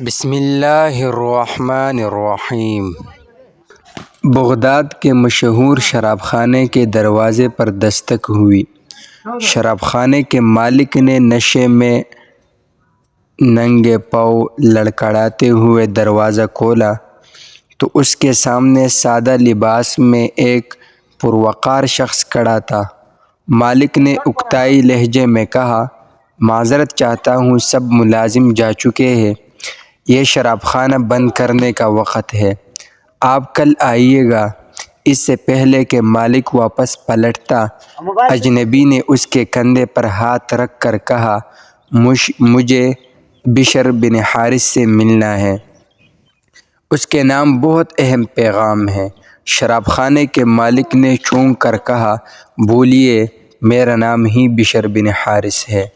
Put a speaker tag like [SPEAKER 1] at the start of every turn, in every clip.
[SPEAKER 1] بسم اللہ الرحمن الرحیم۔ بغداد کے مشہور شراب خانے کے دروازے پر دستک ہوئی۔ شراب خانے کے مالک نے نشے میں ننگے پاؤں لڑکھڑاتے ہوئے دروازہ کھولا تو اس کے سامنے سادہ لباس میں ایک پروقار شخص کھڑا تھا۔ مالک نے اکتائی لہجے میں کہا، معذرت چاہتا ہوں، سب ملازم جا چکے ہیں، یہ شراب خانہ بند کرنے کا وقت ہے، آپ کل آئیے گا۔ اس سے پہلے کہ مالک واپس پلٹتا، اجنبی نے اس کے کندھے پر ہاتھ رکھ کر کہا، مجھے بشر بن حارث سے ملنا ہے، اس کے نام بہت اہم پیغام ہے۔ شراب خانے کے مالک نے چونک کر کہا، بولیے، میرا نام ہی بشر بن حارث ہے۔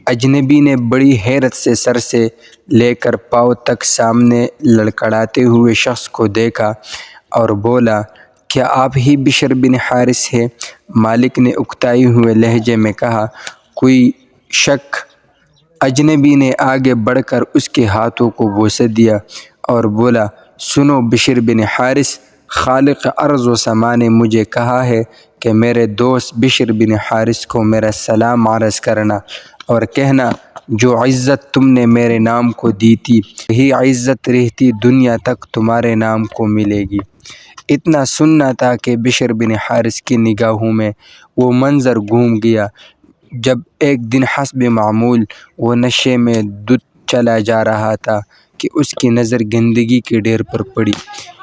[SPEAKER 1] اجنبی نے بڑی حیرت سے سر سے لے کر پاؤں تک سامنے لڑکھڑاتے ہوئے شخص کو دیکھا اور بولا، کیا آپ ہی بشر بن حارث ہیں؟ مالک نے اکتائے ہوئے لہجے میں کہا، کوئی شک؟ اجنبی نے آگے بڑھ کر اس کے ہاتھوں کو بوسہ دیا اور بولا، سنو بشر بن حارث، خالق ارض و سما نے مجھے کہا ہے کہ میرے دوست بشر بن حارث کو میرا سلام عرض کرنا اور کہنا، جو عزت تم نے میرے نام کو دی تھی وہی عزت رہتی دنیا تک تمہارے نام کو ملے گی۔ اتنا سننا تھا کہ بشر بن حارث کی نگاہوں میں وہ منظر گھوم گیا جب ایک دن حسب معمول وہ نشے میں دھت چلا جا رہا تھا کہ اس کی نظر گندگی کے ڈھیر پر پڑی،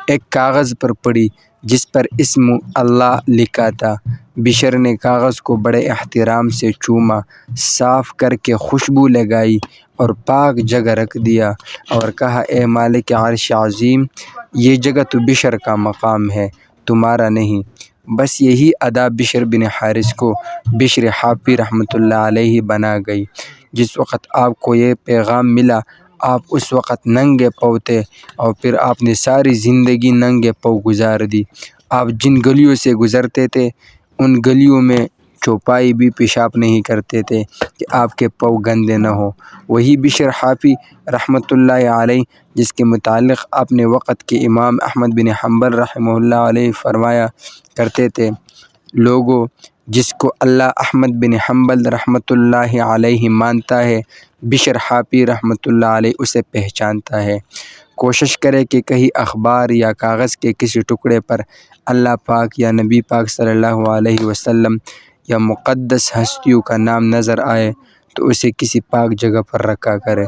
[SPEAKER 1] ایک کاغذ پر پڑی جس پر اسم اللہ لکھا تھا۔ بشر نے کاغذ کو بڑے احترام سے چوما، صاف کر کے خوشبو لگائی اور پاک جگہ رکھ دیا اور کہا، اے مالک عرش عظیم، یہ جگہ تو بشر کا مقام ہے، تمہارا نہیں۔ بس یہی ادا بشر بن حارث کو بشر حافی رحمۃ اللہ علیہ بنا گئی۔ جس وقت آپ کو یہ پیغام ملا، آپ اس وقت ننگے پاؤں تھے اور پھر آپ نے ساری زندگی ننگے پاؤں گزار دی۔ آپ جن گلیوں سے گزرتے تھے ان گلیوں میں چوپائی بھی پیشاب نہیں کرتے تھے کہ آپ کے پاؤں گندے نہ ہوں۔ وہی بشر حافی رحمۃ اللہ علیہ جس کے متعلق اپنے وقت کے امام احمد بن حنبل رحمہ اللہ علیہ فرمایا کرتے تھے، لوگوں، جس کو اللہ احمد بن حنبل رحمۃ اللہ علیہ مانتا ہے، بشر حافی رحمۃ اللہ علیہ اسے پہچانتا ہے۔ کوشش کرے کہ کہیں اخبار یا کاغذ کے کسی ٹکڑے پر اللہ پاک یا نبی پاک صلی اللہ علیہ وسلم یا مقدس ہستیوں کا نام نظر آئے تو اسے کسی پاک جگہ پر رکھا کرے۔